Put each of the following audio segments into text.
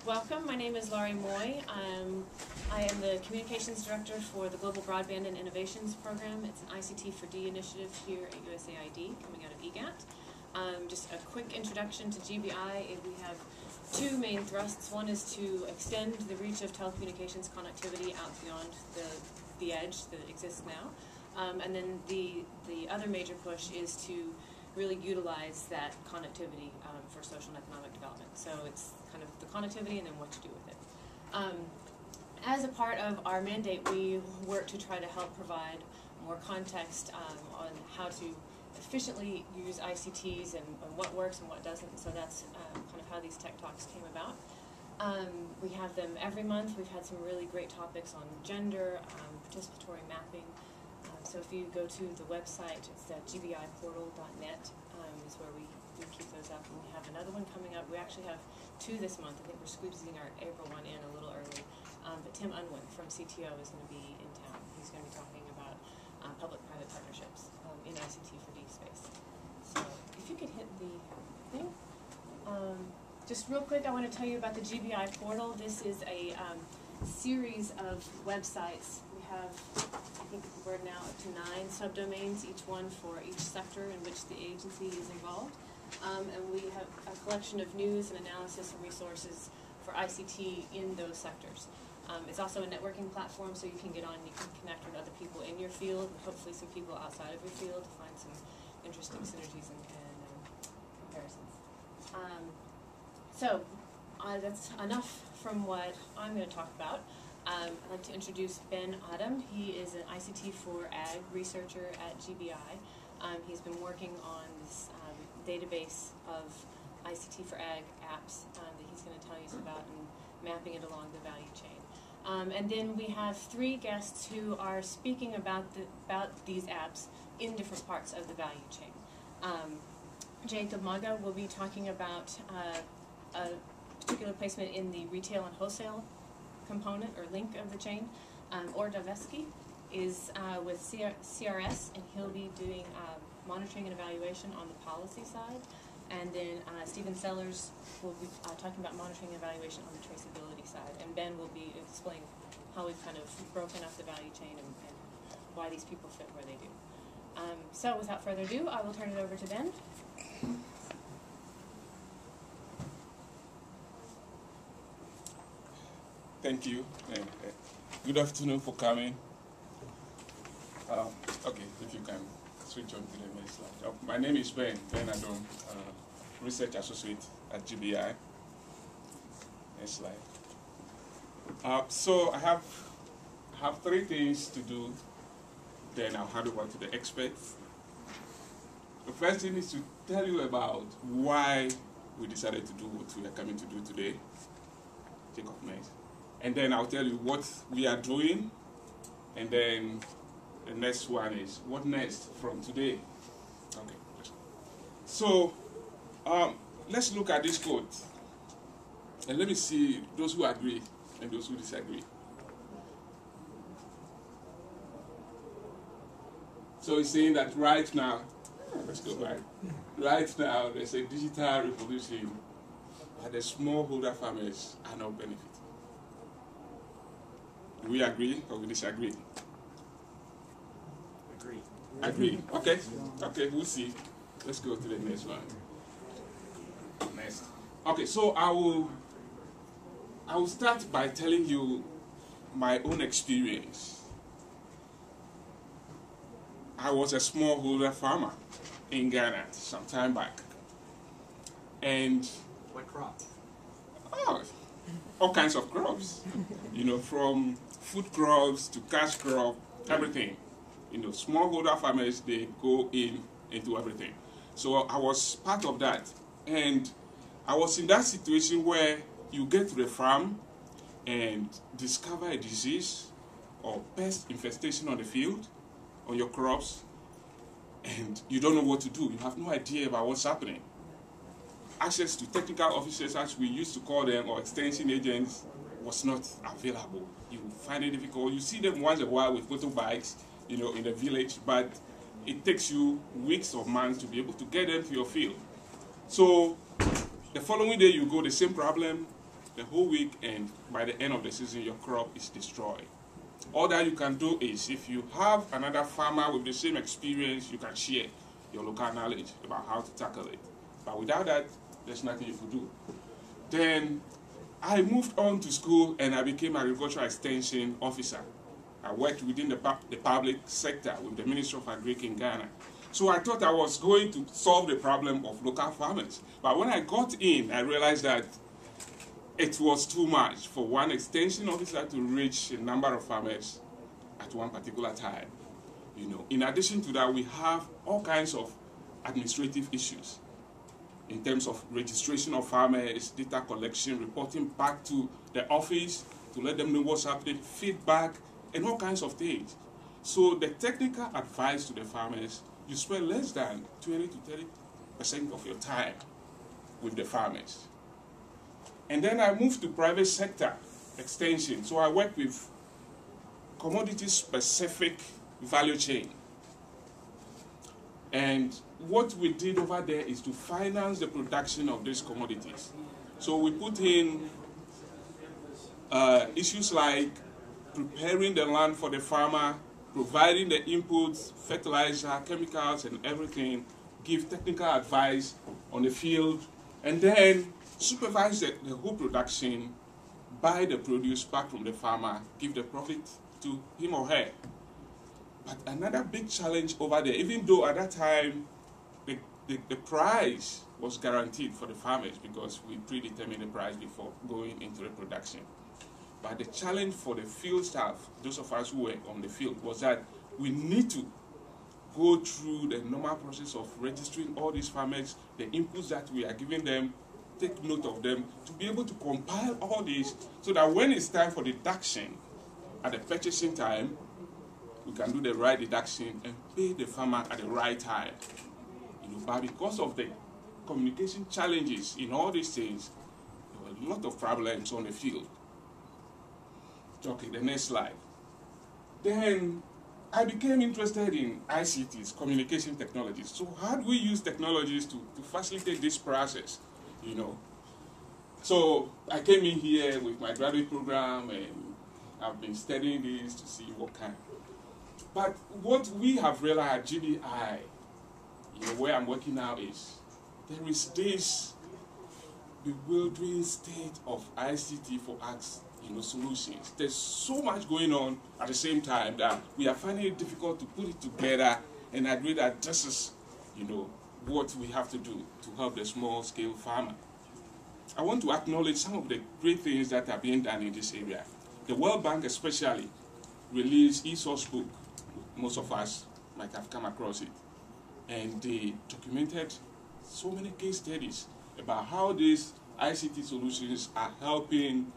Welcome, my name is Laurie Moy. I am the Communications Director for the Global Broadband and Innovations Program. It's an ICT for D initiative here at USAID, coming out of EGAT. Just a quick introduction to GBI. We have two main thrusts. One is to extend the reach of telecommunications connectivity out beyond the edge that exists now. And then the other major push is to really utilize that connectivity for social and economic development. So it's kind of the connectivity and then what to do with it. As a part of our mandate, we work to try to help provide more context on how to efficiently use ICTs and what works and what doesn't. So that's kind of how these tech talks came about. We have them every month. We've had some really great topics on gender, participatory mapping. So if you go to the website, it's at gbiportal.net is where we keep those up. And we have another one coming up. We actually have two this month. I think we're squeezing our April one in a little early. But Tim Unwin from CTO is going to be in town. He's going to be talking about public-private partnerships in ICT for D space. So if you could hit the thing. Just real quick, I want to tell you about the GBI portal. This is a series of websites. We have, I think we're now up to 9 subdomains, each one for each sector in which the agency is involved. And we have a collection of news and analysis and resources for ICT in those sectors. It's also a networking platform, so you can get on, you can connect with other people in your field, and hopefully some people outside of your field to find some interesting synergies and comparisons. So that's enough from what I'm going to talk about. I'd like to introduce Ben Addom. He is an ICT for Ag researcher at GBI. He's been working on this database of ICT for Ag apps that he's going to tell you about and mapping it along the value chain. And then we have 3 guests who are speaking about these apps in different parts of the value chain. Jacob Maga will be talking about a particular placement in the retail and wholesale component or link of the chain. Or Davesky is with CRS, and he'll be doing monitoring and evaluation on the policy side. And then Stephen Sellers will be talking about monitoring and evaluation on the traceability side. And Ben will be explaining how we've kind of broken up the value chain and why these people fit where they do. So without further ado, I will turn it over to Ben. Thank you. Good afternoon for coming. Okay, if you can switch on to the next slide. My name is Ben Addom, Research Associate at GBI. Next slide. So I have 3 things to do, then I'll hand over to the experts. The first thing is to tell you about why we decided to do what we are coming to do today. Take off next. And then I'll tell you what we are doing, and then the next one is what next from today. Okay. So let's look at this code, and let me see those who agree and those who disagree. So it's saying that right now, let's go back. Right now, there's a digital revolution, but the smallholder farmers are not benefiting. Do we agree or we disagree? Agree. Agree. Okay. Okay, we'll see. Let's go to the next one. Next. Okay, so I will start by telling you my own experience. I was a smallholder farmer in Ghana some time back. And what crop? Oh, all kinds of crops. You know, from food crops to cash crop, everything. You know, smallholder farmers, they go into everything. So I was part of that. And I was in that situation where you get to the farm and discover a disease or pest infestation on the field, on your crops, and you don't know what to do. You have no idea about what's happening. Access to technical officers, as we used to call them, or extension agents, was not available. You find it difficult. You see them once in a while with motorbikes, you know, in the village, but it takes you weeks or months to be able to get them to your field. So the following day you go, the same problem, the whole week, and by the end of the season, your crop is destroyed. All that you can do is, if you have another farmer with the same experience, you can share your local knowledge about how to tackle it. But without that, there's nothing you could do. Then I moved on to school and I became an agricultural extension officer. I worked within the public sector with the Ministry of Agric in Ghana. So I thought I was going to solve the problem of local farmers. But when I got in, I realized that it was too much for one extension officer to reach a number of farmers at one particular time. In addition to that, we have all kinds of administrative issues in terms of registration of farmers, data collection, reporting back to the office to let them know what's happening, feedback, and all kinds of things. So the technical advice to the farmers, you spend less than 20 to 30% of your time with the farmers. And then I moved to private sector extension. So I work with commodity-specific value chain. And what we did over there is to finance the production of these commodities. So we put in issues like preparing the land for the farmer, providing the inputs, fertilizer, chemicals, and everything, give technical advice on the field, and then supervise the whole production, buy the produce back from the farmer, give the profit to him or her. But another big challenge over there, even though at that time the price was guaranteed for the farmers because we predetermined the price before going into the production. But the challenge for the field staff, those of us who were on the field, was that we need to go through the normal process of registering all these farmers, the inputs that we are giving them, take note of them, to be able to compile all this so that when it's time for deduction at the purchasing time, we can do the right deduction and pay the farmer at the right time. But because of the communication challenges in all these things, there were a lot of problems on the field. Okay, the next slide. Then I became interested in ICTs, communication technologies. So how do we use technologies to facilitate this process? So I came in here with my graduate program and I've been studying this to see what kind. But what we have realized at GBI, where I'm working now, is there is this bewildering state of ICT for us, solutions. There's so much going on at the same time that we are finding it difficult to put it together and agree that this is, what we have to do to help the small-scale farmer. I want to acknowledge some of the great things that are being done in this area. The World Bank especially released e-source book. Most of us might have come across it. And they documented so many case studies about how these ICT solutions are helping,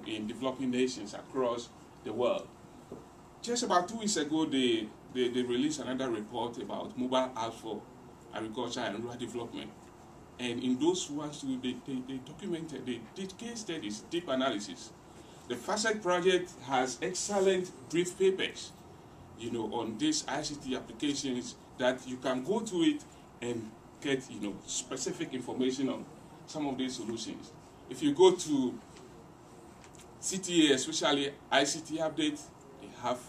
in developing nations across the world. Just about 2 weeks ago, they released another report about mobile apps for agriculture and rural development. And in those ones, they documented, they did case studies, deep analysis. The FASET project has excellent brief papers, on these ICT applications that you can go to it and get, specific information on some of these solutions. If you go to CTA, especially ICT update, they have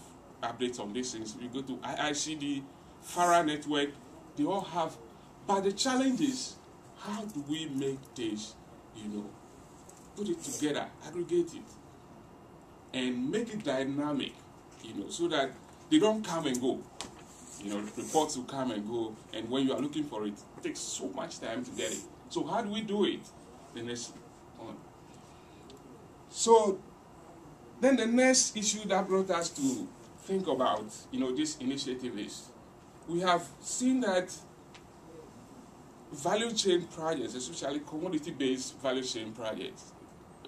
updates on these things. If you go to IICD, FARA network, they all have. But the challenge is, how do we make this, put it together, aggregate it, and make it dynamic, so that they don't come and go. Reports will come and go, and when you are looking for it, it takes so much time to get it. So how do we do it? The next one. So then the next issue that brought us to think about, this initiative is, we have seen that value chain projects, especially commodity-based value chain projects,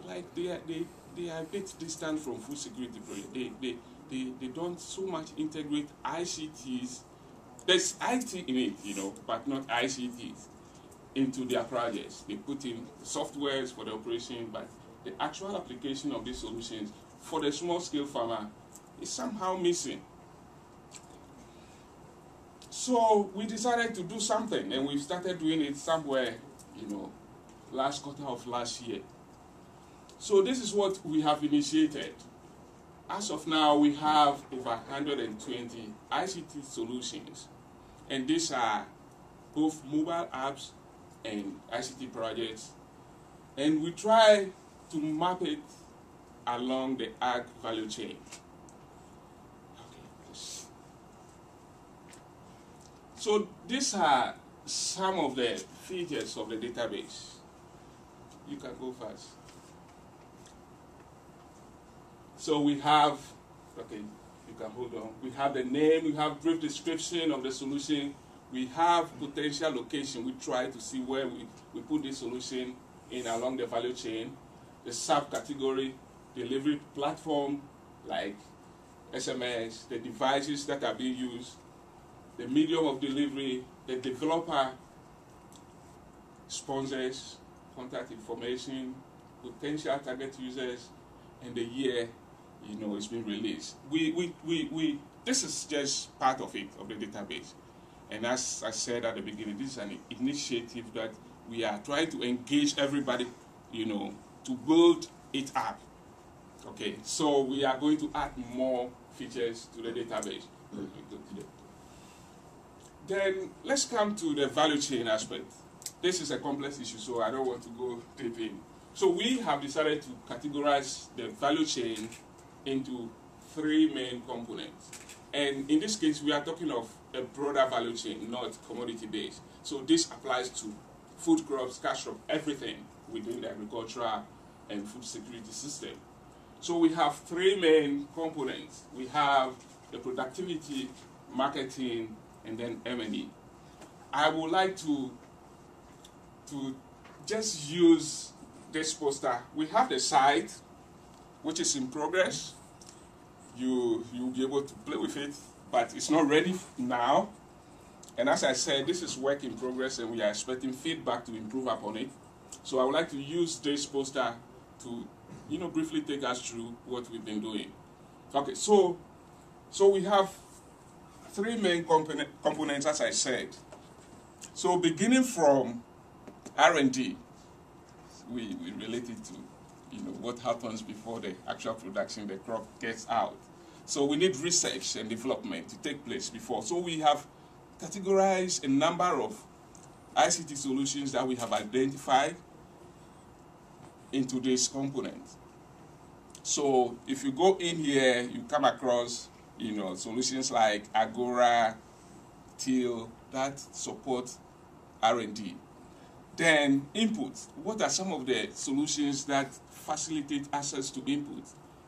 like they are a bit distant from food security projects. They don't so much integrate ICTs. There's IT in it, but not ICTs into their projects. They put in softwares for the operation, but the actual application of these solutions for the small-scale farmer is somehow missing. So we decided to do something, and we started doing it somewhere, last quarter of last year. So this is what we have initiated. As of now, we have over 120 ICT solutions, and these are both mobile apps and ICT projects, and we try to map it along the ag value chain. Okay. So these are some of the features of the database. You can go first. So we have, okay, you can hold on. We have the name, we have brief description of the solution, we have potential location. We try to see where we put this solution in along the value chain, the subcategory, delivery platform like SMS, the devices that are being used, the medium of delivery, the developer, sponsors, contact information, potential target users, and the year it's been released. This is just part of it, of the database. And as I said at the beginning, this is an initiative that we are trying to engage everybody, to build it up. Okay, so we are going to add more features to the database. Then let's come to the value chain aspect. This is a complex issue, so I don't want to go deep in. So we have decided to categorize the value chain into 3 main components. And in this case, we are talking of a broader value chain, not commodity-based. So this applies to food crops, cash crop, everything within the agricultural and food security system. So we have 3 main components. We have the productivity, marketing, and then M&E. I would like to just use this poster. We have the site, which is in progress. You'll be able to play with it, but it's not ready now. And as I said, this is work in progress, and we are expecting feedback to improve upon it. So I would like to use this poster to, briefly take us through what we've been doing. Okay, so we have 3 main components, as I said. So beginning from R&D, we relate it to what happens before the actual production, the crop gets out. So we need research and development to take place before. So we have categorized a number of ICT solutions that we have identified into this component. So if you go in here, you come across solutions like Agora, Till, that support R&D. Then input. What are some of the solutions that facilitate access to input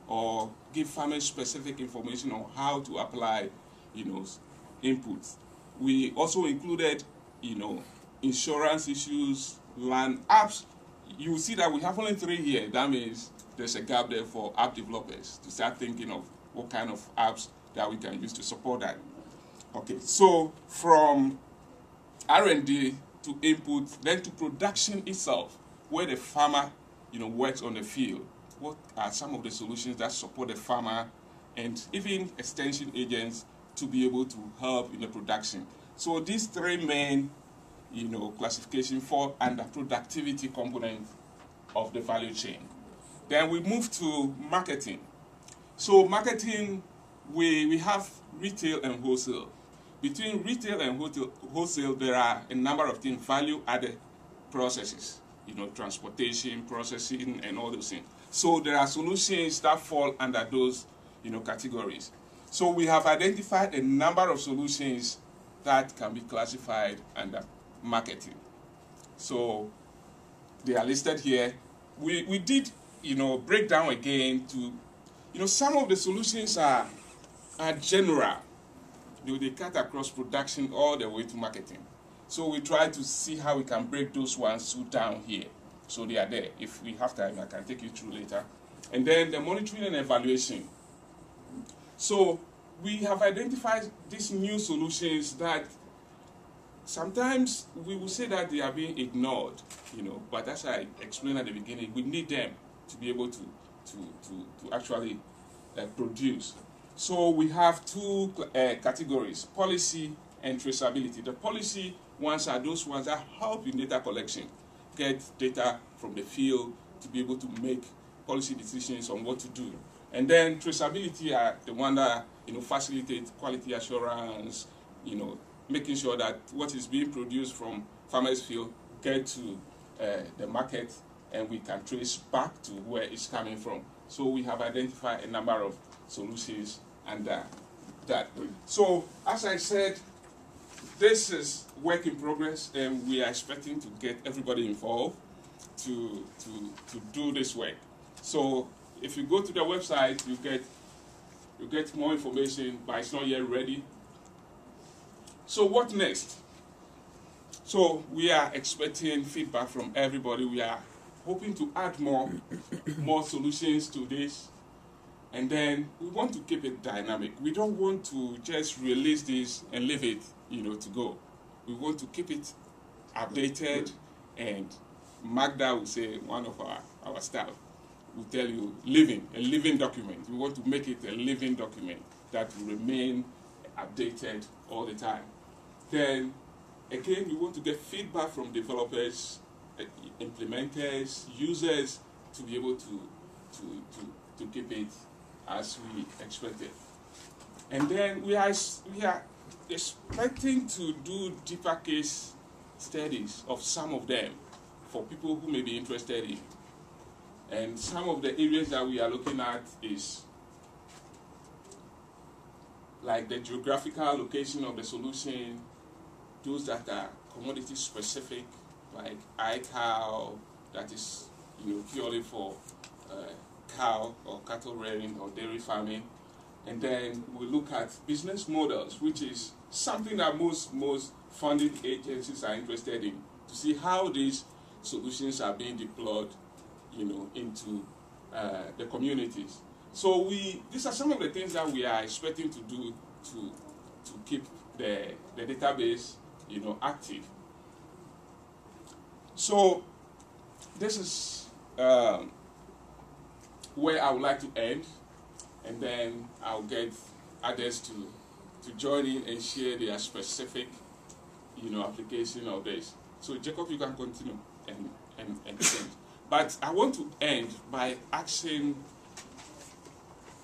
or give farmers specific information on how to apply, inputs? We also included, insurance issues, land apps. You will see that we have only 3 here. That means there's a gap there for app developers to start thinking of what kind of apps that we can use to support that. Okay, so from R&D to input, then to production itself, where the farmer, works on the field. What are some of the solutions that support the farmer and even extension agents to be able to help in the production? So these 3 main, classification fall under productivity component of the value chain. Then we move to marketing. So marketing, we have retail and wholesale. Between retail and wholesale, there are a number of things, value-added processes, transportation, processing, and all those things. So there are solutions that fall under those, categories. So we have identified a number of solutions that can be classified under marketing. So they are listed here. We did, break down again to, some of the solutions are general. They cut across production all the way to marketing. So we try to see how we can break those ones down here. So they are there. If we have time, I can take you through later. And then the monitoring and evaluation. So we have identified these new solutions that sometimes we will say that they are being ignored, but as I explained at the beginning, we need them to be able to actually produce. So we have 2 categories, policy and traceability. The policy ones are those ones that help in data collection, get data from the field to be able to make policy decisions on what to do. And then traceability are the one that facilitate quality assurance, making sure that what is being produced from farmers' field get to the market, and we can trace back to where it's coming from. So we have identified a number of solutions under that. So as I said, this is work in progress, and we are expecting to get everybody involved to do this work. So if you go to the website, you get more information, but it's not yet ready. So what next? So we are expecting feedback from everybody. We are hoping to add more solutions to this, and then we want to keep it dynamic. We don't want to just release this and leave it, to go. We want to keep it updated, and Magda will say, one of our staff will tell you, a living document. We want to make it a living document that will remain updated all the time. Then, again, we want to get feedback from developers, implementers, users, to be able to keep it as we expected. And then we are expecting to do deeper case studies of some of them for people who may be interested in. And some of the areas that we are looking at is like the geographical location of the solution, those that are commodity specific, like iCow, that is purely for cow or cattle rearing or dairy farming. And then we look at business models, which is something that most funding agencies are interested in, to see how these solutions are being deployed into the communities. So these are some of the things that we are expecting to do to keep the database active. So this is where I would like to end, and then I'll get others to join in and share their specific application of this. So Jacob, you can continue and change. But I want to end by asking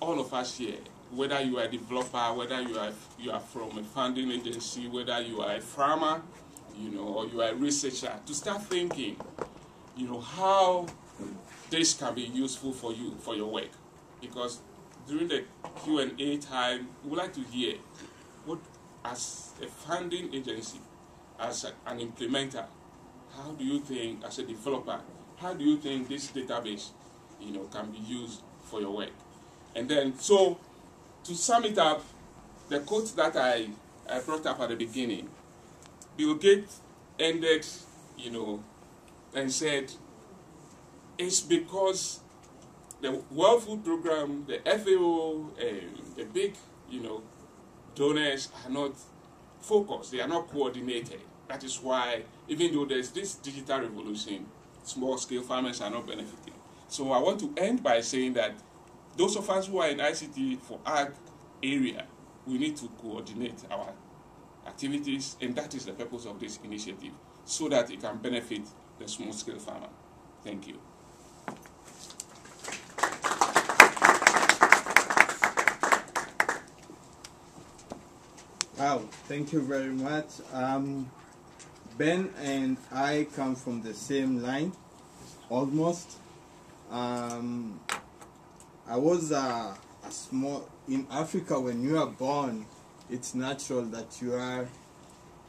all of us here, whether you are a developer, whether you are from a funding agency, whether you are a farmer, or you are a researcher, to start thinking, how this can be useful for you, for your work. Because during the Q&A time, we would like to hear what, as a funding agency, as an implementer, how do you think, as a developer, how do you think this database, can be used for your work? And then, so, to sum it up, the quote that I brought up at the beginning, Bill Gates ended, and said, it's because the World Food Program, the FAO, the big, donors are not focused, they are not coordinated. That is why, even though there's this digital revolution, small-scale farmers are not benefiting. So I want to end by saying that those of us who are in ICT for ag area, we need to coordinate our activities, and that is the purpose of this initiative, so that it can benefit the small-scale farmer. Thank you. Wow, thank you very much. Ben and I come from the same line, almost. I was a small, in Africa, when you are born, it's natural that you are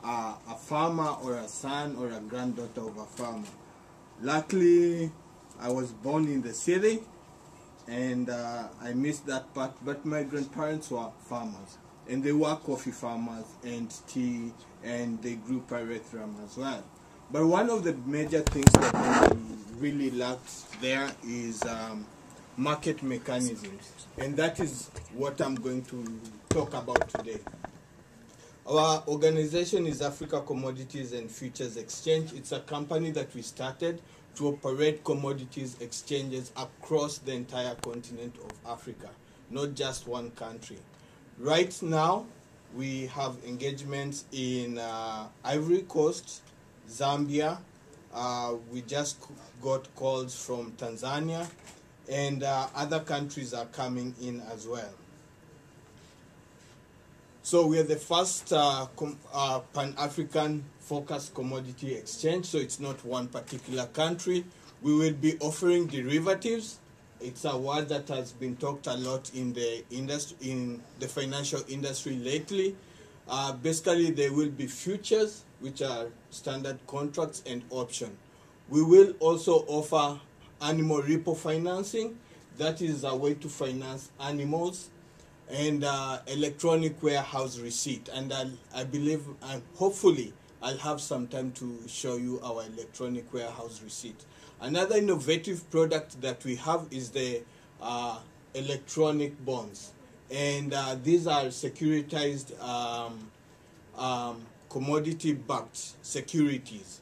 a farmer or a son or a granddaughter of a farmer. Luckily, I was born in the city, and I missed that part, but my grandparents were farmers. And they were coffee farmers and tea, and they grew pyrethrum as well. But one of the major things that we really lacked there is market mechanisms. And that is what I'm going to talk about today. Our organization is Africa Commodities and Futures Exchange. It's a company that we started to operate commodities exchanges across the entire continent of Africa, not just one country. Right now, we have engagements in Ivory Coast, Zambia. We just got calls from Tanzania, and other countries are coming in as well. So we are the first Pan-African focused commodity exchange, so it's not one particular country. We will be offering derivatives. It's a word that has been talked a lot in the industry, in the financial industry lately. Basically, there will be futures, which are standard contracts, and option. We will also offer animal repo financing. That is a way to finance animals, and electronic warehouse receipt. And I believe, hopefully, I'll have some time to show you our electronic warehouse receipt. Another innovative product that we have is the electronic bonds. And these are securitized commodity-backed securities.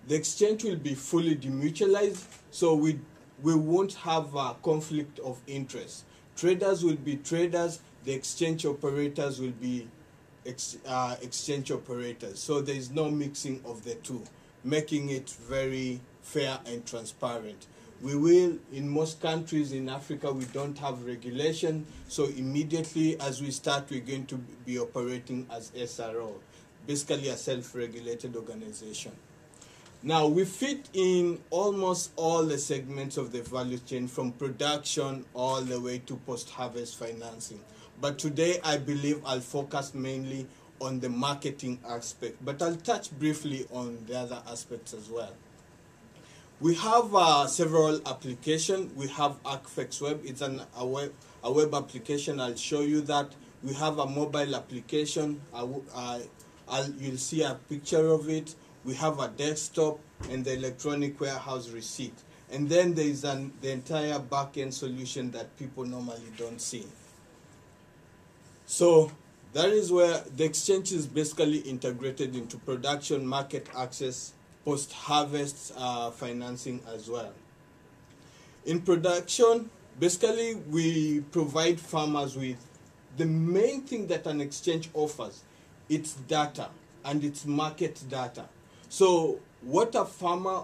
The exchange will be fully demutualized, so we won't have a conflict of interest. Traders will be traders, the exchange operators will be exchange operators. So there is no mixing of the two, making it very fair and transparent. We will, in most countries in Africa, we don't have regulation, so immediately as we start, we're going to be operating as SRO, basically a self-regulated organization. Now, we fit in almost all the segments of the value chain, from production all the way to post-harvest financing. But today, I believe I'll focus mainly on the marketing aspect, but I'll touch briefly on the other aspects as well. We have several applications. We have Arcfex Web. It's a web application. I'll show you that. We have a mobile application. You'll see a picture of it. We have a desktop and the electronic warehouse receipt. And then there is the entire back-end solution that people normally don't see. So that is where the exchange is basically integrated into production, market access, post-harvest financing as well. In production, basically we provide farmers with the main thing that an exchange offers. It's data, and it's market data. So what a farmer,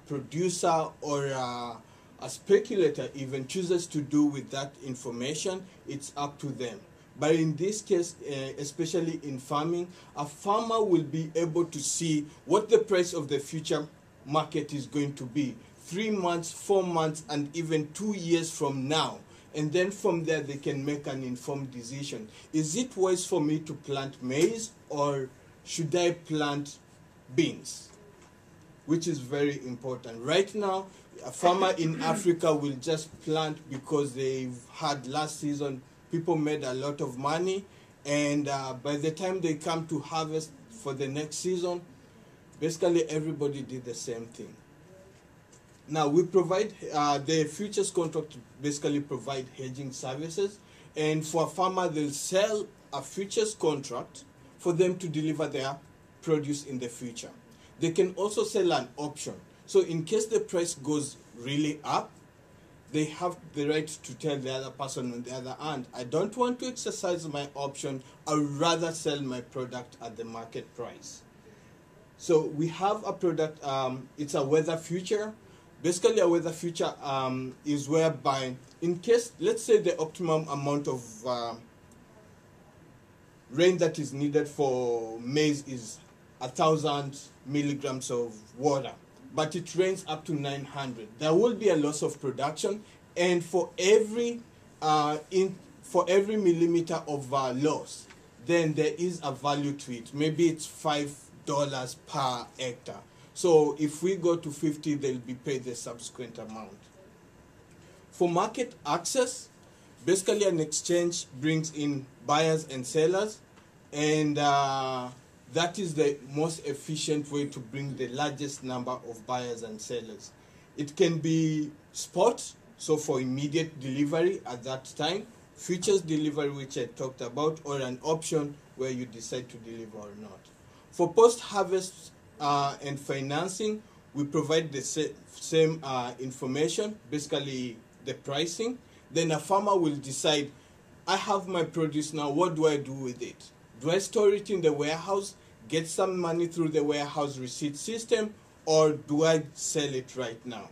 producer, or a speculator even chooses to do with that information, it's up to them. But in this case, especially in farming, a farmer will be able to see what the price of the future market is going to be 3 months, 4 months, and even 2 years from now. And then from there, they can make an informed decision. Is it wise for me to plant maize, or should I plant beans? Which is very important. Right now, a farmer in Africa will just plant because they've had last season, people made a lot of money, and by the time they come to harvest for the next season, basically everybody did the same thing. Now we provide, the futures contract basically provide hedging services, and for a farmer, they'll sell a futures contract for them to deliver their produce in the future. They can also sell an option. So in case the price goes really up, they have the right to tell the other person on the other hand, I don't want to exercise my option, I'd rather sell my product at the market price. So we have a product, it's a weather future. Basically a weather future is whereby, in case, let's say the optimum amount of rain that is needed for maize is 1,000 milligrams of water, but it rains up to 900. There will be a loss of production, and for every millimeter of loss, then there is a value to it. Maybe it's $5 per hectare. So if we go to 50, they'll be paid the subsequent amount. For market access, basically an exchange brings in buyers and sellers, and that is the most efficient way to bring the largest number of buyers and sellers. It can be spot, so for immediate delivery at that time, futures delivery, which I talked about, or an option where you decide to deliver or not. For post-harvest and financing, we provide the same information, basically the pricing. Then a farmer will decide, I have my produce now, what do I do with it? Do I store it in the warehouse, get some money through the warehouse receipt system, or do I sell it right now?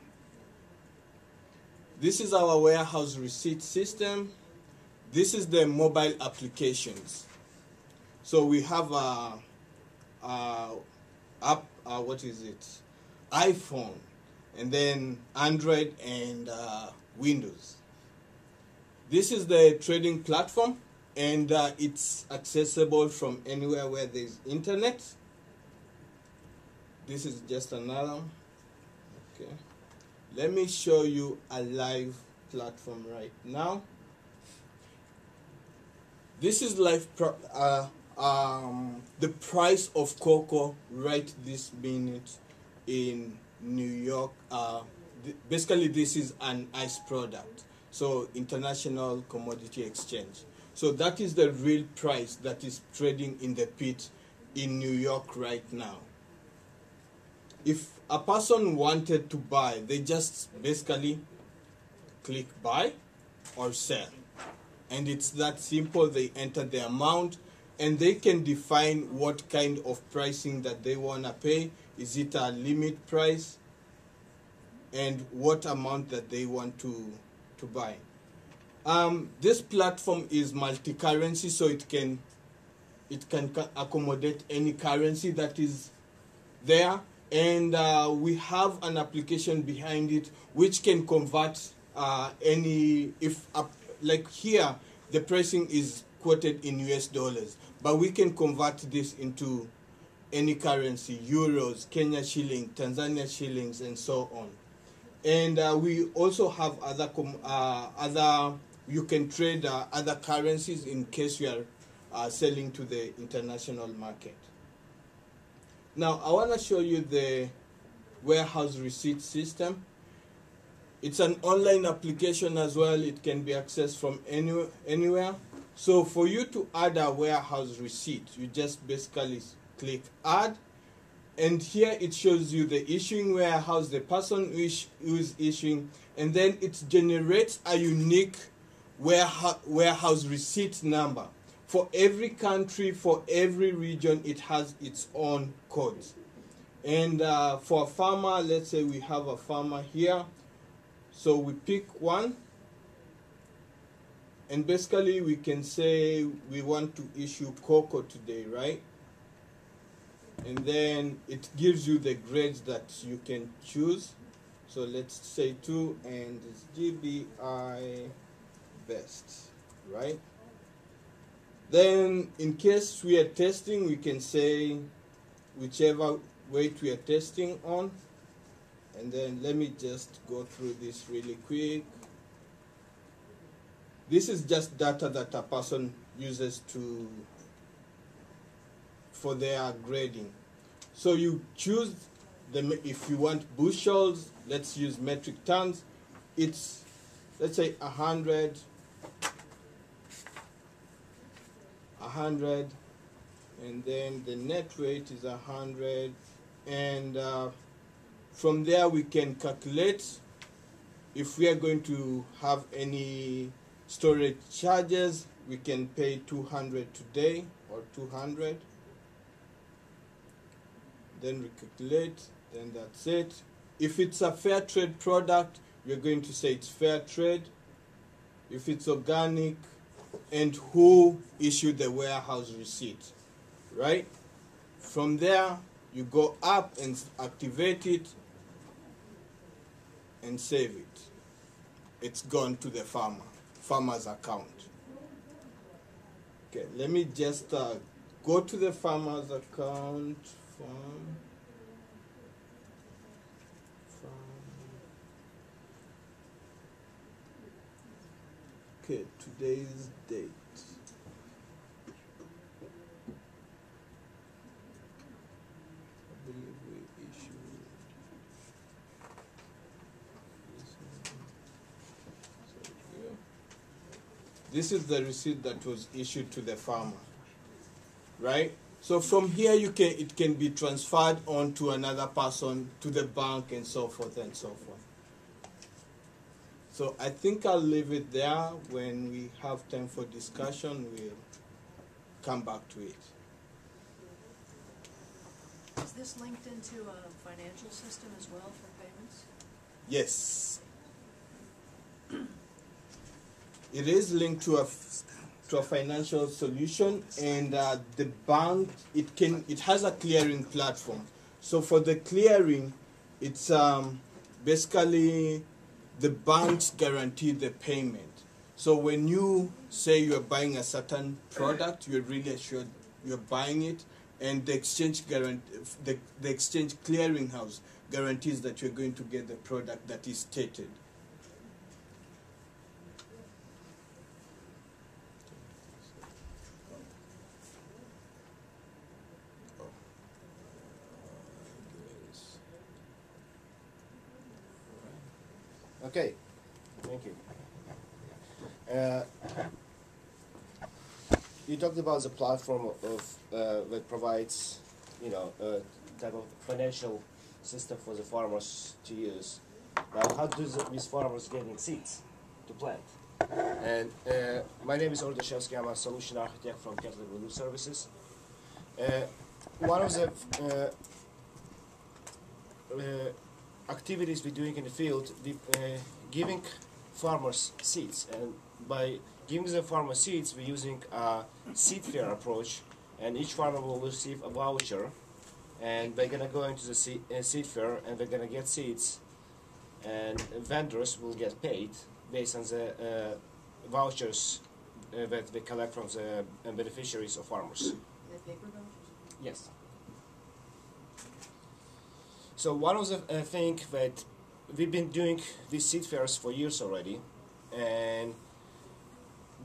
This is our warehouse receipt system. This is the mobile applications. So we have iPhone, and then Android and Windows. This is the trading platform, and it's accessible from anywhere where there's internet. This is just another. Okay. Let me show you a live platform right now. This is live the price of cocoa right this minute in New York. Basically, this is an ICE product, so International Commodity Exchange. So that is the real price that is trading in the pit in New York right now. If a person wanted to buy, they just basically click buy or sell. And it's that simple. They enter the amount, and they can define what kind of pricing that they want to pay. Is it a limit price? And what amount that they want to buy. This platform is multi-currency, so it can accommodate any currency that is there. And we have an application behind it which can convert like here, the pricing is quoted in US dollars, but we can convert this into any currency, euros, Kenya shilling, Tanzania shillings, and so on. And we also have you can trade other currencies in case you are selling to the international market. Now, I want to show you the warehouse receipt system. It's an online application as well. It can be accessed from anywhere. So for you to add a warehouse receipt, you just basically click add. And here it shows you the issuing warehouse, the person who is issuing, and then it generates a unique warehouse receipt number. For every country, for every region, it has its own codes. And for a farmer, let's say we have a farmer here. So we pick one, and basically we can say we want to issue cocoa today, right? And then it gives you the grades that you can choose. So let's say 2, and it's GBI best, right? Then in case we are testing, we can say whichever weight we are testing on. And then let me just go through this really quick. This is just data that a person uses for their grading. So you choose if you want bushels, let's use metric tons. It's, let's say 100, and then the net weight is 100, and from there we can calculate if we are going to have any storage charges. We can pay 200 today or 200. Then we calculate, then that's it. If it's a fair trade product, we're going to say it's fair trade. If it's organic, and who issued the warehouse receipt, right? From there, you go up and activate it and save it. It's gone to the farmer's account. Okay, let me just go to the farmer's account. Okay, today's date. I believe we issued this one. So here. This is the receipt that was issued to the farmer, right? So from here it can be transferred on to another person, to the bank, and so forth and so forth. So I think I'll leave it there. When we have time for discussion, we'll come back to it. Is this linked into a financial system as well for payments? Yes. it is linked to a financial solution, and the bank, it has a clearing platform. So for the clearing, it's basically the banks guarantee the payment. So when you say you're buying a certain product, you're really assured you're buying it, and the exchange the exchange clearinghouse guarantees that you're going to get the product that is stated. Okay, thank you. You talked about the platform that provides, a type of financial system for the farmers to use. Now, how do these farmers getting seeds to plant? And my name is Esc Adapter. I'm a solution architect from Catholic Relief Services. One of the activities we're doing in the field, giving farmers seeds, and by giving the farmer seeds, we're using a seed fair approach, and each farmer will receive a voucher, and they're gonna go into the seed fair, and they're gonna get seeds, and vendors will get paid based on the vouchers that they collect from the beneficiaries of farmers. The paper vouchers? Yes. So one of the things that we've been doing these seed fairs for years already, and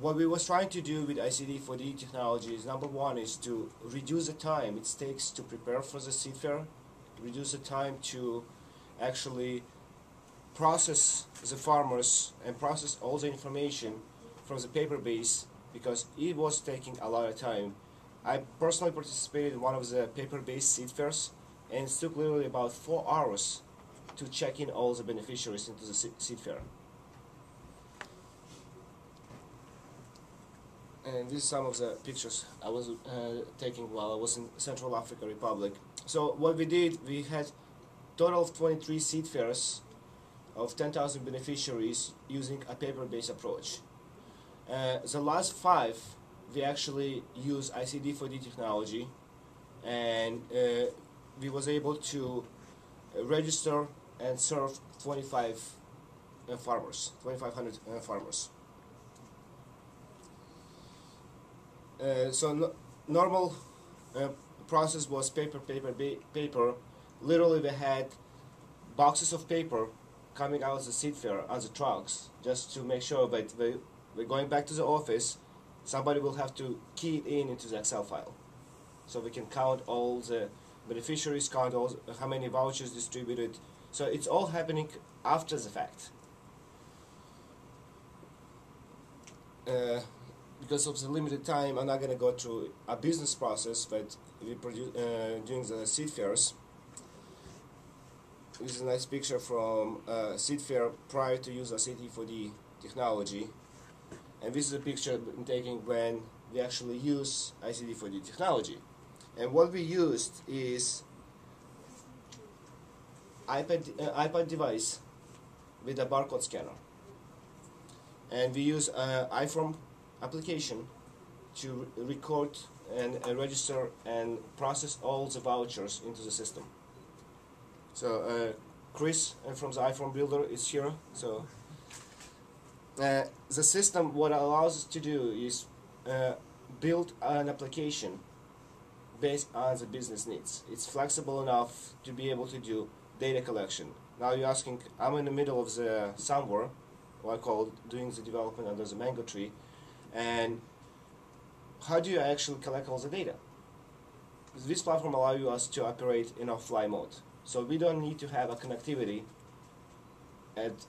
what we was trying to do with ICT4D technology is, number one, is to reduce the time it takes to prepare for the seed fair, reduce the time to actually process the farmers and process all the information from the paper base, because it was taking a lot of time. I personally participated in one of the paper-based seed fairs, and it took literally about 4 hours to check in all the beneficiaries into the seed fair. And these are some of the pictures I was taking while I was in Central African Republic. So what we did, we had total of 23 seed fairs of 10,000 beneficiaries using a paper-based approach. The last 5, we actually use ICT4D technology, and we was able to register and serve 2,500 farmers. So normal process was paper. Literally, we had boxes of paper coming out of the seed fair on the trucks, just to make sure that we're going back to the office. Somebody will have to key it into the Excel file, so we can count all the beneficiaries, count how many vouchers distributed. So it's all happening after the fact. Because of the limited time, I'm not going to go through a business process that we produce during the seed fairs. This is a nice picture from seed fair prior to use ICT4D technology. And this is a picture I'm taking when we actually use ICT4D technology. And what we used is iPad device with a barcode scanner. And we use iPhone application to record and register and process all the vouchers into the system. So Chris from the iPhone Builder is here. So the system, what it allows us to do is build an application based on the business needs. It's flexible enough to be able to do data collection. Now you're asking, I'm in the middle of the somewhere, what I call doing the development under the mango tree, and how do you actually collect all the data? This platform allows us to operate in offline mode. So we don't need to have a connectivity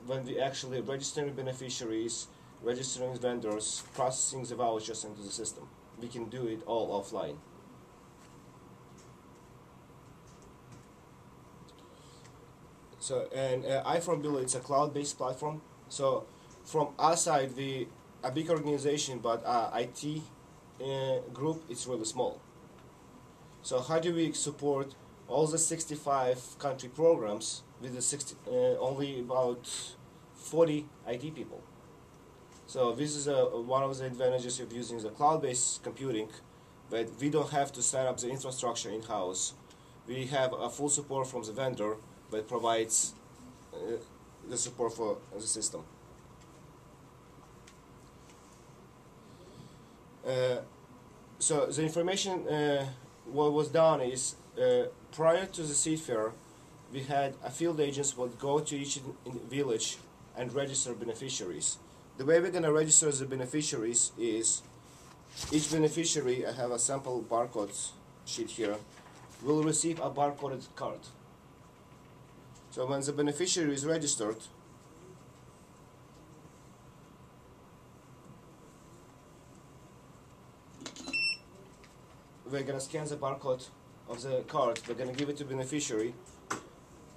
when we actually registering beneficiaries, registering vendors, processing the vouchers into the system. We can do it all offline. So, and iPhone Builder, it's a cloud-based platform. So from our side, we a big organization, but our IT group is really small. So how do we support all the 65 country programs with the only about 40 IT people? So this is one of the advantages of using the cloud-based computing, but we don't have to set up the infrastructure in-house. We have a full support from the vendor that provides the support for the system. So the information, what was done is, prior to the seed fair, we had a field agents would go to each village and register beneficiaries. The way we're going to register the beneficiaries is, each beneficiary, I have a sample barcode sheet here, will receive a barcoded card. So when the beneficiary is registered, we're going to scan the barcode of the card, we're going to give it to beneficiary.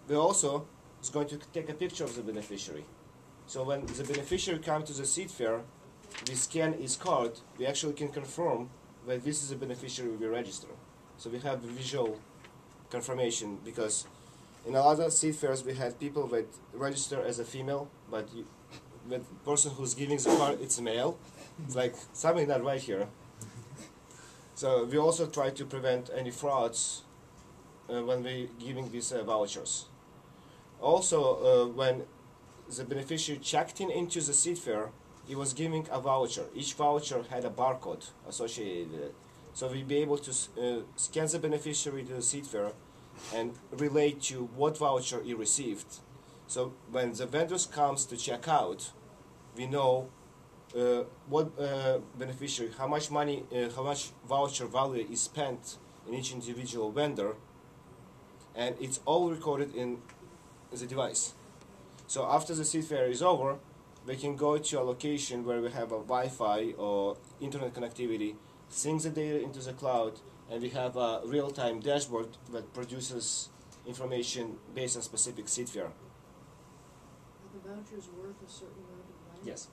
We also is going to take a picture of the beneficiary. So when the beneficiary comes to the seed fair, we scan his card, we actually can confirm that this is a beneficiary we register. So we have visual confirmation, because in a lot of seed fairs we had people that register as a female, but the person who's giving the card, it's a male. It's like something not right here. So we also try to prevent any frauds when we're giving these vouchers. Also, when the beneficiary checked into the seed fair, he was giving a voucher. Each voucher had a barcode associated with it. So we'll be able to scan the beneficiary to the seed fair and relate to what voucher he received. So when the vendors comes to check out, we know what beneficiary, how much money, how much voucher value is spent in each individual vendor, and it's all recorded in the device. So after the seed fair is over, we can go to a location where we have a Wi-Fi or internet connectivity, sync the data into the cloud, and we have a real-time dashboard that produces information based on specific seed fair. Are the vouchers worth a certain amount of money? Yes.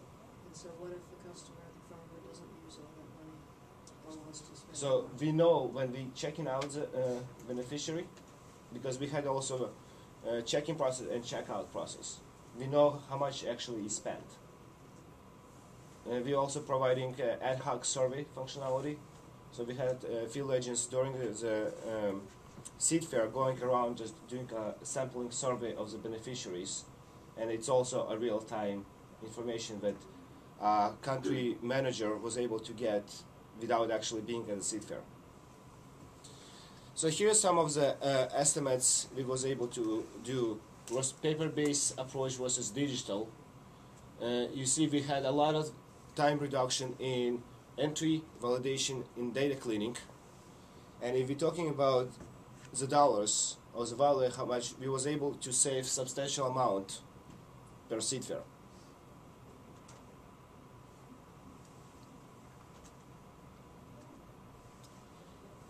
And so what if the customer, the farmer, doesn't use all that money or wants to spend So we know when we checking out the beneficiary, because we had also a check-in process and check-out process. We know how much actually is spent. We're also providing ad hoc survey functionality. So we had field agents during the seed fair going around just doing a sampling survey of the beneficiaries, and it's also a real-time information that a country manager was able to get without actually being at the seed fair. So here are some of the estimates we was able to do. Was paper-based approach versus digital. You see we had a lot of time reduction in entry, validation, in data cleaning. And if we're talking about the dollars or the value, how much we was able to save substantial amount per seed fair.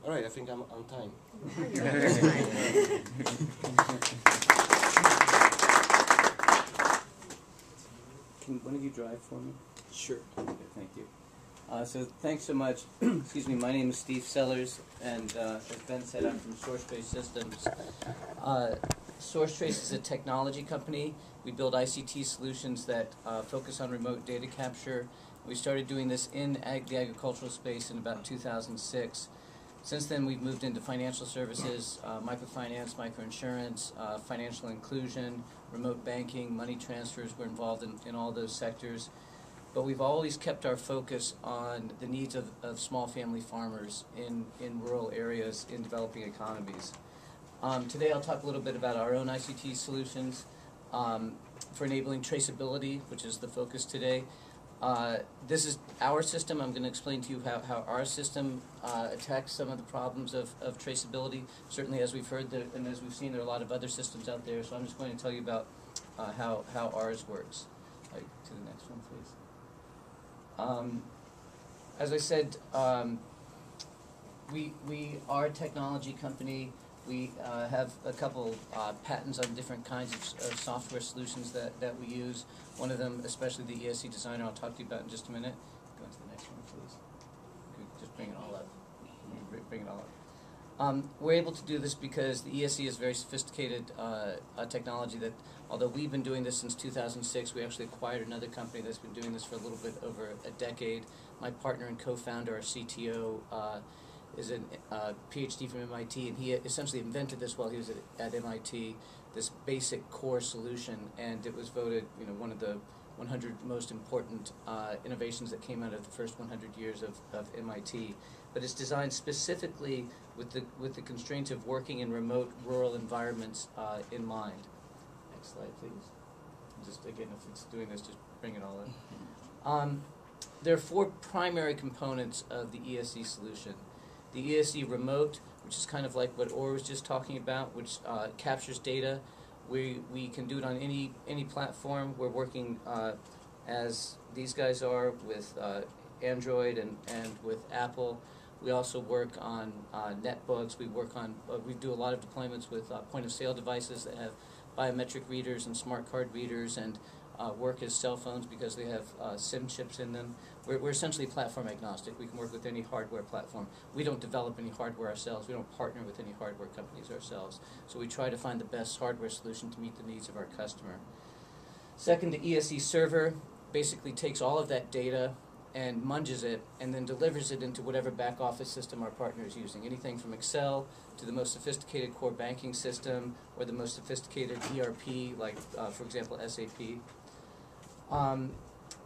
All right, I think I'm on time. Can one of you drive for me? Sure. Okay, thank you. So thanks so much. Excuse me, my name is Steve Sellers, and as Ben said, I'm from SourceTrace Systems. SourceTrace is a technology company. We build ICT solutions that focus on remote data capture. We started doing this in the agricultural space in about 2006. Since then, we've moved into financial services, microfinance, microinsurance, financial inclusion, remote banking, money transfers. We're involved in all those sectors. But we've always kept our focus on the needs of small family farmers in rural areas in developing economies. Today I'll talk a little bit about our own ICT solutions for enabling traceability, which is the focus today. This is our system. I'm going to explain to you how our system attacks some of the problems of traceability. Certainly, as we've heard and as we've seen, there are a lot of other systems out there, so I'm just going to tell you about how ours works. To the next one, please. As I said, we are a technology company. We have a couple patents on different kinds of software solutions that we use. One of them, especially the ESC Designer, I'll talk to you about in just a minute. Go on to the next one, please. Just bring it all up. Bring it all We're able to do this because the ESE is very sophisticated technology that, although we've been doing this since 2006, we actually acquired another company that's been doing this for a little bit over a decade. My partner and co-founder, our CTO, is a PhD from MIT, and he essentially invented this while he was at MIT, this basic core solution, and it was voted, one of the 100 most important innovations that came out of the first 100 years of MIT. But it's designed specifically with the constraints of working in remote rural environments in mind. Next slide, please. Just again, if it's doing this, just bring it all in. There are 4 primary components of the ESE solution. The ESE remote, which is kind of like what Orr was just talking about, which captures data. We can do it on any platform. We're working as these guys are with Android and with Apple. We also work on netbooks. We do a lot of deployments with point-of-sale devices that have biometric readers and smart card readers, and work as cell phones because they have SIM chips in them. We're essentially platform agnostic. We can work with any hardware platform. We don't develop any hardware ourselves. We don't partner with any hardware companies ourselves. So we try to find the best hardware solution to meet the needs of our customer. Second, the ESE server basically takes all of that data and munges it and then delivers it into whatever back office system our partner is using. Anything from Excel to the most sophisticated core banking system or the most sophisticated ERP, like, for example, SAP.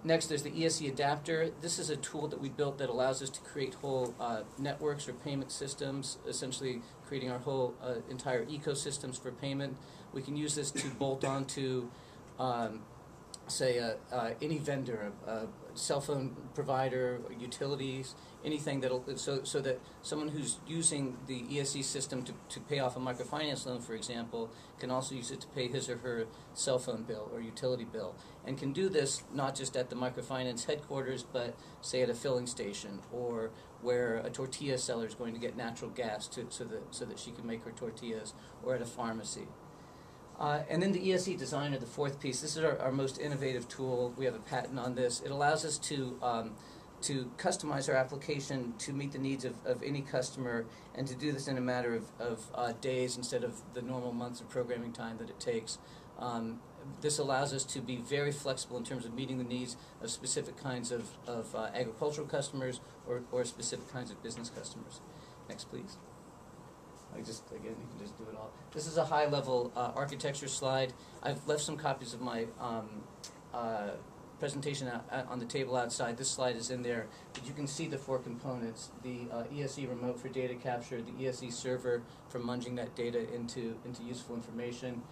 Next, there's the Esc Adapter. This is a tool that we built that allows us to create whole networks or payment systems, essentially creating our whole entire ecosystems for payment. We can use this to bolt onto, say, any vendor, a cell phone provider, utilities, anything that'll so that someone who's using the ESE system to pay off a microfinance loan, for example, can also use it to pay his or her cell phone bill or utility bill, and can do this not just at the microfinance headquarters, but say at a filling station or where a tortilla seller is going to get natural gas so that she can make her tortillas, or at a pharmacy. And then the ESE Designer, the 4th piece. This is our most innovative tool. We have a patent on this. It allows us to customize our application to meet the needs of any customer, and to do this in a matter of days instead of the normal months of programming time that it takes. This allows us to be very flexible in terms of meeting the needs of specific kinds of agricultural customers or specific kinds of business customers. Next, please. Again, you can just do it all. This is a high-level architecture slide. I've left some copies of my presentation on the table outside. This slide is in there, but you can see the 4 components: the ESE remote for data capture, the ESE server for munging that data into useful information,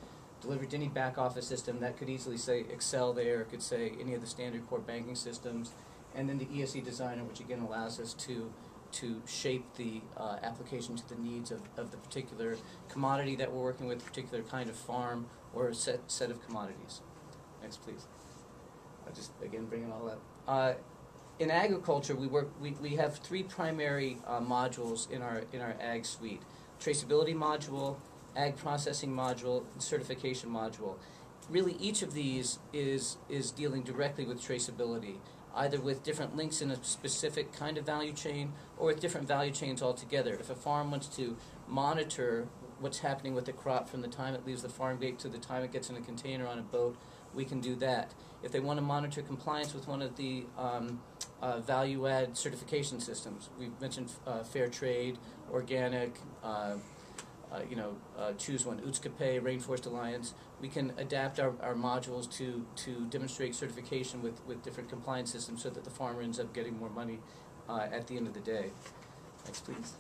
delivered to any back office system. That could easily say Excel there, it could say any of the standard core banking systems, and then the ESE Designer, which again allows us to shape the application to the needs of the particular commodity that we're working with, particular kind of farm, or a set of commodities. Next, please. I'll just, again, bring it all up. In agriculture, we have 3 primary modules in our ag suite: Traceability Module, Ag Processing Module, and Certification Module. Really, each of these is dealing directly with traceability, either with different links in a specific kind of value chain or with different value chains altogether. If a farm wants to monitor what's happening with the crop from the time it leaves the farm gate to the time it gets in a container on a boat, we can do that. If they want to monitor compliance with one of the value-add certification systems, we've mentioned fair trade, organic, choose one, UTSCAPE, Rainforest Alliance. We can adapt our modules to demonstrate certification with different compliance systems so that the farmer ends up getting more money at the end of the day. Next, please.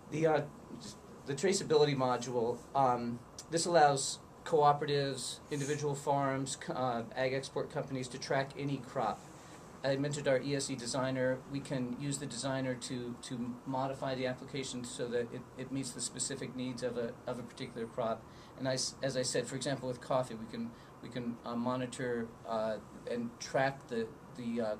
The traceability module, this allows cooperatives, individual farms, ag export companies to track any crop. I mentioned our ESE Designer. We can use the designer to modify the application so that it meets the specific needs of a particular crop. And as I said, for example, with coffee, we can monitor and track the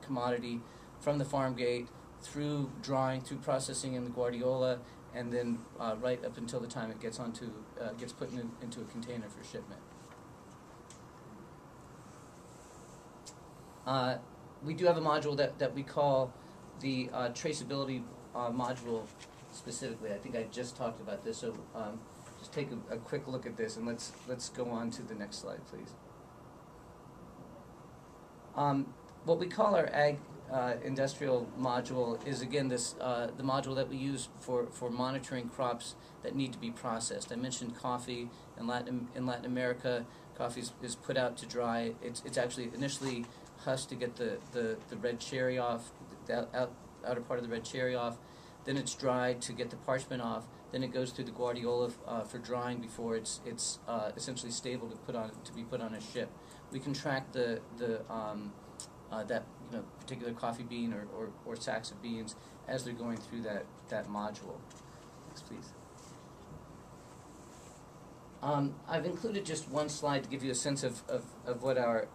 commodity from the farm gate through drying, through processing in the guardiola, and then right up until the time it gets put into a container for shipment. We do have a module that we call the Traceability Module specifically. I think I just talked about this, so just take a quick look at this, and let's go on to the next slide, please. What we call our ag industrial module is, again, this the module that we use for monitoring crops that need to be processed. I mentioned coffee. In Latin America, coffee is put out to dry. It's actually initially husked to get the red cherry off, the outer part of the red cherry off. Then it's dried to get the parchment off. Then it goes through the guardiola for drying before it's essentially stable to be put on a ship. We can track that particular coffee bean or sacks of beans as they're going through that module. Next, please. I've included just one slide to give you a sense of what our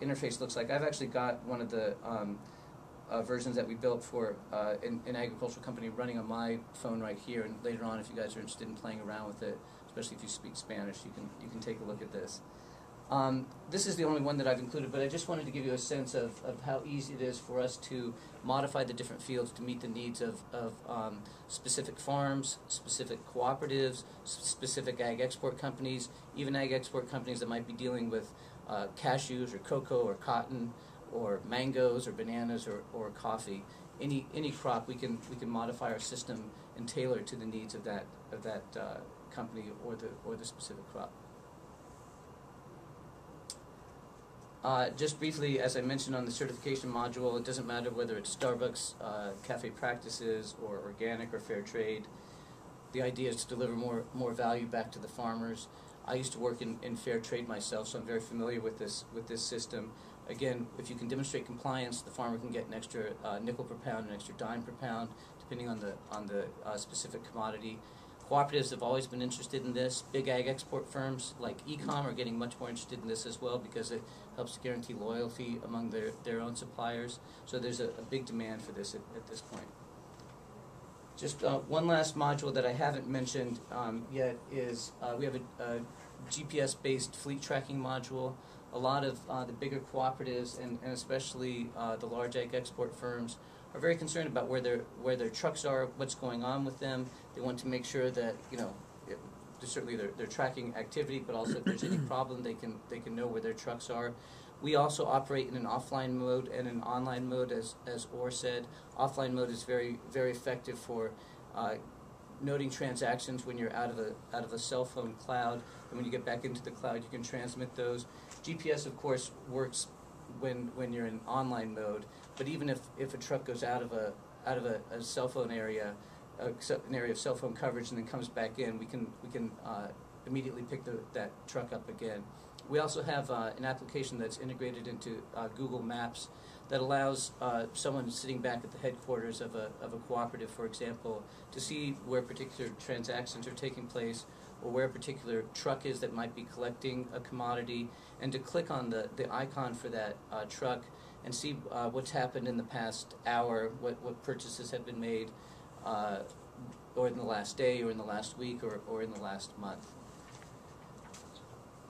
interface looks like. I've actually got one of the versions that we built for an agricultural company running on my phone right here, and later on, if you guys are interested in playing around with it, especially if you speak Spanish, you can take a look at this. This is the only one that I've included, but I just wanted to give you a sense of how easy it is for us to modify the different fields to meet the needs of specific farms, specific cooperatives, specific ag export companies, even ag export companies that might be dealing with cashews or cocoa or cotton or mangoes or bananas or coffee. Any crop, we can modify our system and tailor to the needs of that company or the specific crop. Just briefly, as I mentioned on the certification module, it doesn't matter whether it's Starbucks, Cafe Practices, or organic or fair trade. The idea is to deliver more value back to the farmers. I used to work in fair trade myself, so I'm very familiar with this system. Again, if you can demonstrate compliance, the farmer can get an extra nickel per pound, an extra dime per pound, depending on the specific commodity. Cooperatives have always been interested in this. Big ag export firms like Ecom are getting much more interested in this as well because it helps to guarantee loyalty among their own suppliers. So there's a big demand for this at this point. Just one last module that I haven't mentioned yet is we have a GPS-based fleet tracking module. A lot of the bigger cooperatives and especially the large ag export firms are very concerned about where their trucks are, what's going on with them. They want to make sure that certainly they're tracking activity, but also if there's any problem, they can know where their trucks are. We also operate in an offline mode and an online mode, as Orr said. Offline mode is very very effective for noting transactions when you're out of a cell phone cloud, and when you get back into the cloud, you can transmit those. GPS, of course, works when you're in online mode. But even if a truck goes out of a cell phone area, an area of cell phone coverage, and then comes back in, we can immediately pick that truck up again. We also have an application that's integrated into Google Maps that allows someone sitting back at the headquarters of a cooperative, for example, to see where particular transactions are taking place or where a particular truck is that might be collecting a commodity, and to click on the icon for that truck and see what's happened in the past hour, what purchases have been made, or in the last day, or in the last week, or in the last month.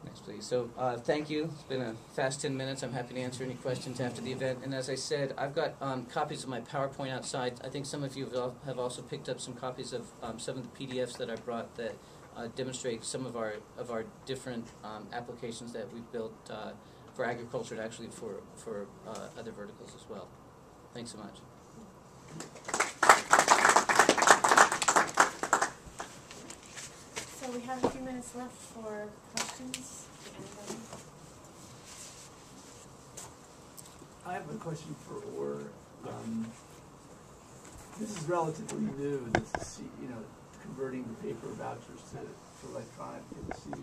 Next, please. So thank you. It's been a fast 10 minutes. I'm happy to answer any questions after the event. And as I said, I've got copies of my PowerPoint outside. I think some of you have also picked up some copies of some of the PDFs that I brought that demonstrate some of our different applications that we've built for agriculture and actually for other verticals as well. Thanks so much. So we have a few minutes left for questions. Anybody? I have a question for Orr. This is relatively new. This is, converting the paper vouchers to electronic receipts.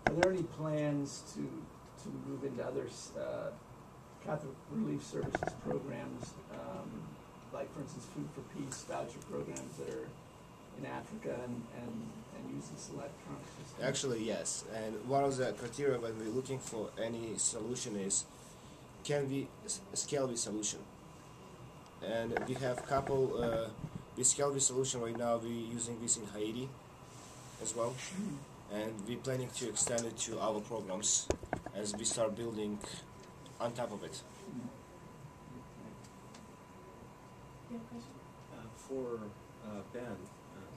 Are there any plans to move into other Catholic Relief Services programs, like, for instance, Food for Peace voucher programs that are in Africa and use this electronic system? Actually, yes. And one of the criteria when we're looking for any solution is, can we scale the solution? And we have a couple, we scale the solution right now. We're using this in Haiti as well. And we're planning to extend it to our programs as we start building on top of it. You have a question? For Ben,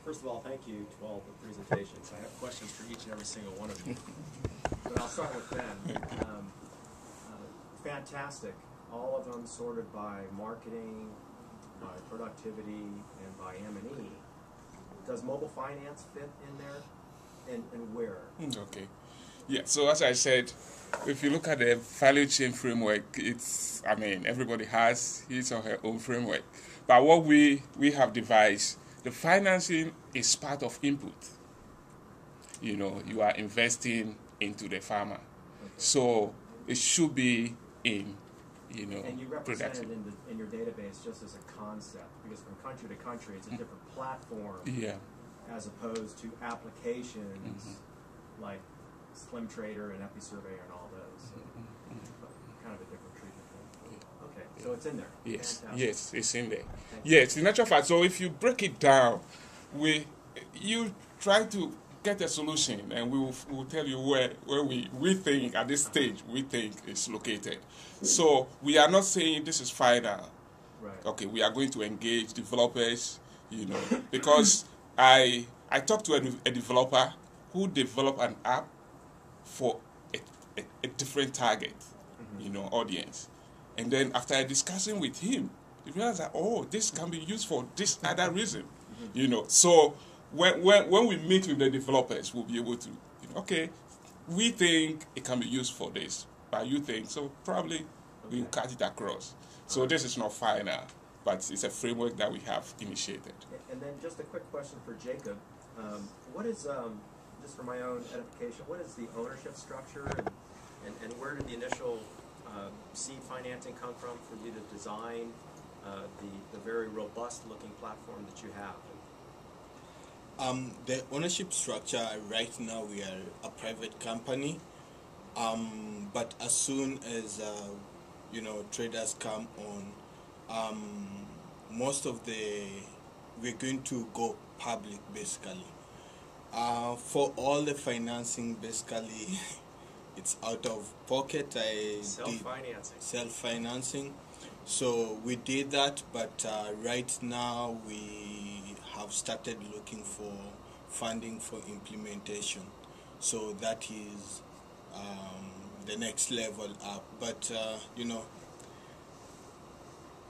First of all, thank you to all the presentations. I have questions for each and every single one of you. But I'll start with Ben. Fantastic. All of them sorted by marketing, by productivity, and by M&E. Does mobile finance fit in there? And where? Okay. Yeah, so as I said, if you look at the value chain framework, everybody has his or her own framework. But what we have devised, the financing is part of input. You are investing into the farmer. Okay. So it should be in, and you represent production. it in your database just as a concept, because from country to country, it's a different platform. Yeah. As opposed to applications like Slim Trader and EpiSurvey and all those. So kind of a different treatment. Okay, so it's in there. Yes, Fantastic. yes, it's in there. Thank Yes, in natural fact, so if you break it down, you try to get a solution, and we'll tell you where we think at this stage we think it's located. So we are not saying this is final. Right. Okay, we are going to engage developers, because I talked to a developer who developed an app for a different target, audience. And then after discussing with him, he realized that, this can be used for this other reason, So when we meet with the developers, we'll be able to, okay, we think it can be used for this, but you think, so probably we'll cut it across. So this is not final, but it's a framework that we have initiated. And then just a quick question for Jacob. What is, just for my own edification, what is the ownership structure, and where did the initial seed financing come from for you to design the very robust looking platform that you have? The ownership structure right now, we are a private company, but as soon as traders come on, we're going to go public basically. For all the financing, basically, it's out of pocket. Self-financing. So we did that, but right now we have started looking for funding for implementation. So that is the next level up. But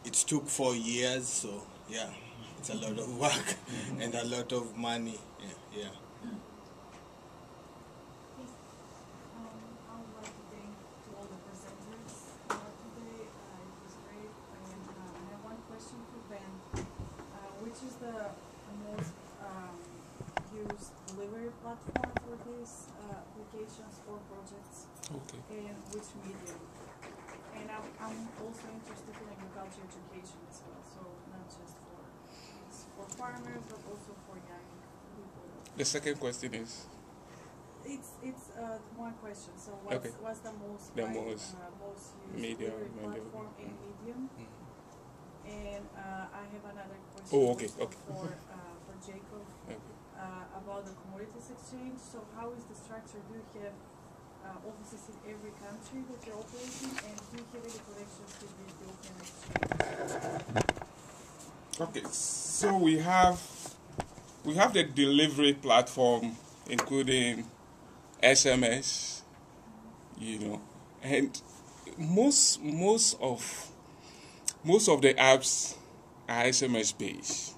it took 4 years, so yeah, it's a lot of work and a lot of money. Yeah. I would like to thank all the presenters today. It was great. And I have one question for Ben, which is the most used delivery platform for these applications or projects? Okay. And which medium? And I'm also interested in agriculture education as well, so not just for farmers, but also for young people. The second question is? It's one question. So what's the most used medium platform in Medium? And I have another question for Jacob about the commodities exchange. So how is the structure? Do you have offices in every country that you're operating, and do you have any connections with the European exchange? Okay, so we have the delivery platform, including SMS, and most of the apps are SMS based,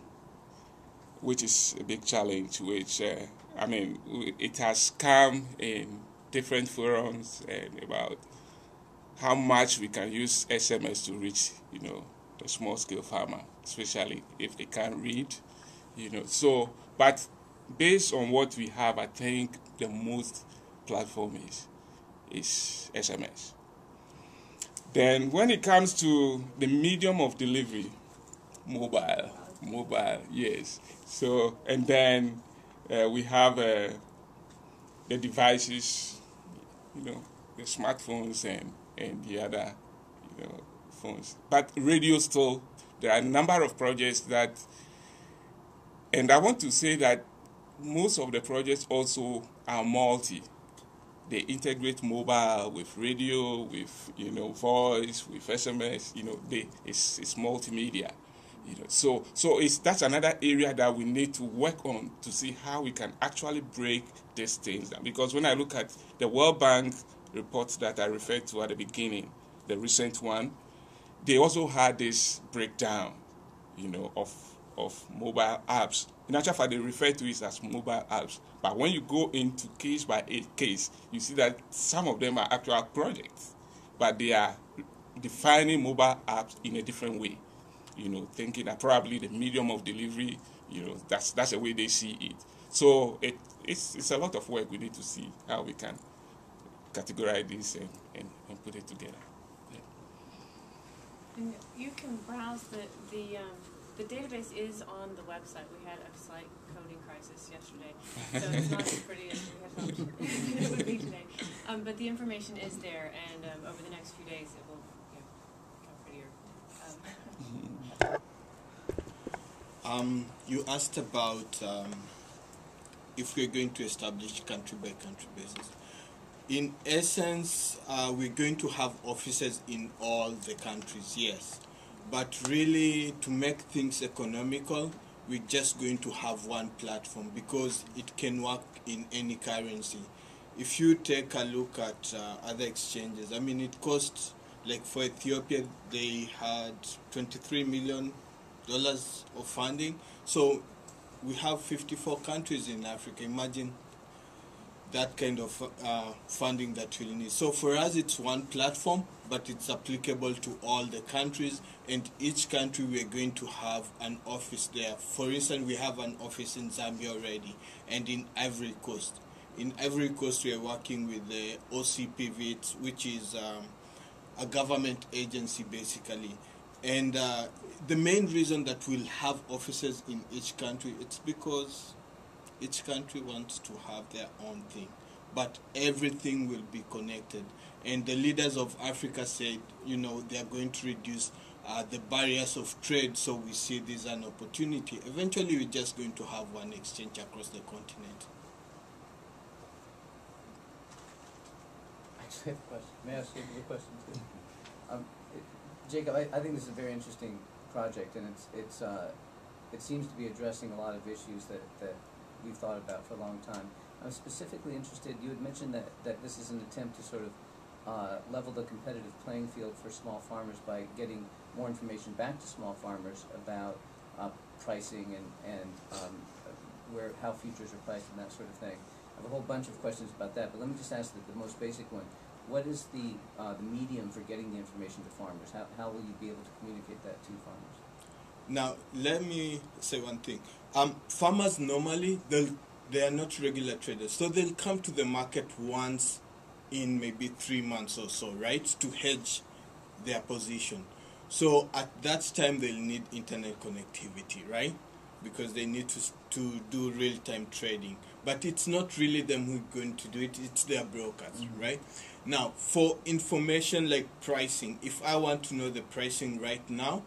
which is a big challenge. Which it has come in different forums and about how much we can use SMS to reach, the small scale farmer, especially if they can't read, So, but based on what we have, I think the most platform is SMS. Then when it comes to the medium of delivery, mobile, yes. So, and then we have the devices, the smartphones and the other, phones. But radio still, there are a number of projects that, and I want to say that most of the projects also are multi. They integrate mobile with radio, with voice, with SMS. It's multimedia. So that's another area that we need to work on to see how we can actually break these things down. Because when I look at the World Bank reports that I referred to at the beginning, the recent one, they also had this breakdown, of mobile apps. In actual fact, they refer to it as mobile apps. But when you go into case by case, you see that some of them are actual projects, but they are defining mobile apps in a different way. Thinking that probably the medium of delivery, that's the way they see it. So it's a lot of work. We need to see how we can categorize this and put it together. And you can browse the database is on the website. We had a slight coding crisis yesterday, so it's not as pretty as we had hoped it would be today. But the information is there, and over the next few days it will become prettier. You asked about if we're going to establish country-by-country basis. In essence, we're going to have offices in all the countries, yes. But really, to make things economical, we're just going to have one platform because it can work in any currency. If you take a look at other exchanges, it costs, like for Ethiopia, they had $23 million of funding. So we have 54 countries in Africa. Imagine that kind of funding that we'll need. So for us, it's one platform, but it's applicable to all the countries, and each country we're going to have an office there. For instance, we have an office in Zambia already, and in Ivory Coast. In Ivory Coast, we are working with the OCPV, which is a government agency, basically. And the main reason that we'll have offices in each country, it's because each country wants to have their own thing, but everything will be connected. And the leaders of Africa said, they are going to reduce the barriers of trade, so we see this as an opportunity. Eventually, we're just going to have one exchange across the continent. Actually, I have a question. May I ask you a question too? Jacob, I think this is a very interesting project, and it seems to be addressing a lot of issues that we've thought about for a long time. I'm specifically interested, you had mentioned that this is an attempt to sort of level the competitive playing field for small farmers by getting more information back to small farmers about pricing and how futures are priced and that sort of thing. I have a whole bunch of questions about that, but let me just ask the most basic one. What is the medium for getting the information to farmers? How will you be able to communicate that to farmers? Now, let me say one thing. Farmers normally, they are not regular traders, so they'll come to the market once in maybe 3 months or so, right, to hedge their position. So at that time, they'll need internet connectivity, right, because they need to do real-time trading. But it's not really them who are going to do it, it's their brokers, right? Now, for information like pricing, if I want to know the pricing right now,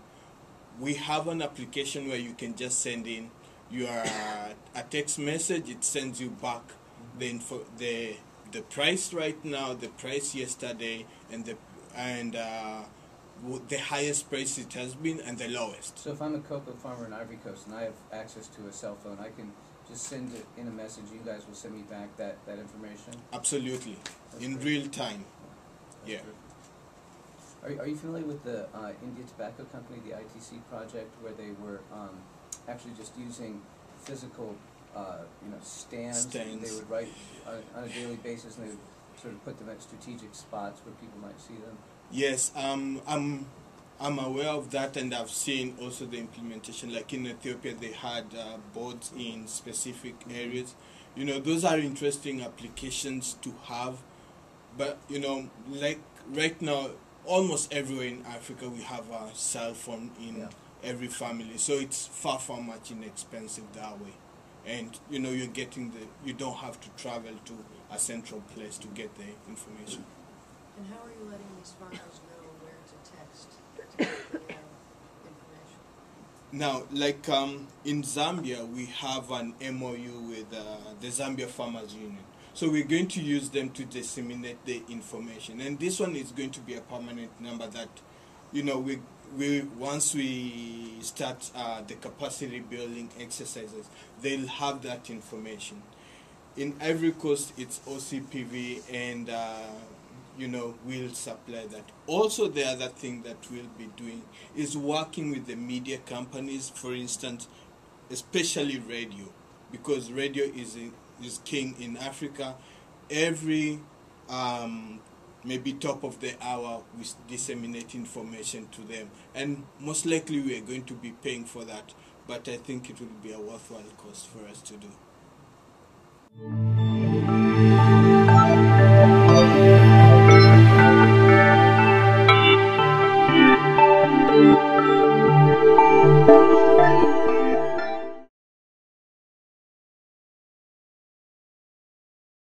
we have an application where you can just send in a text message. It sends you back the price right now, the price yesterday, and the highest price it has been and the lowest. So if I'm a cocoa farmer in Ivory Coast and I have access to a cell phone, I can just send it in a message. You guys will send me back that information? Absolutely. That's in great. Real time. That's Yeah. Great. Are you familiar with the India Tobacco Company, the ITC project, where they were actually just using physical stands? They would write on a daily basis, and they would sort of put them at strategic spots where people might see them? Yes, I'm aware of that, and I've seen also the implementation. Like in Ethiopia, they had boards in specific areas. Those are interesting applications to have. But, like right now, almost everywhere in Africa, we have a cell phone in every family. So it's far much inexpensive that way. And, you don't have to travel to a central place to get the information. And how are you letting these farmers know where to text to get the information? Now, like in Zambia, we have an MOU with the Zambia Farmers Union. So we're going to use them to disseminate the information. And this one is going to be a permanent number that you know, we once we start the capacity building exercises, they'll have that information. In Ivory Coast, it's OCPV, and you know, we'll supply that. Also, the other thing that we'll be doing is working with the media companies, for instance, especially radio, because radio is king in Africa. Every maybe top of the hour, we disseminate information to them, and most likely we are going to be paying for that, but I think it will be a worthwhile cost for us to do.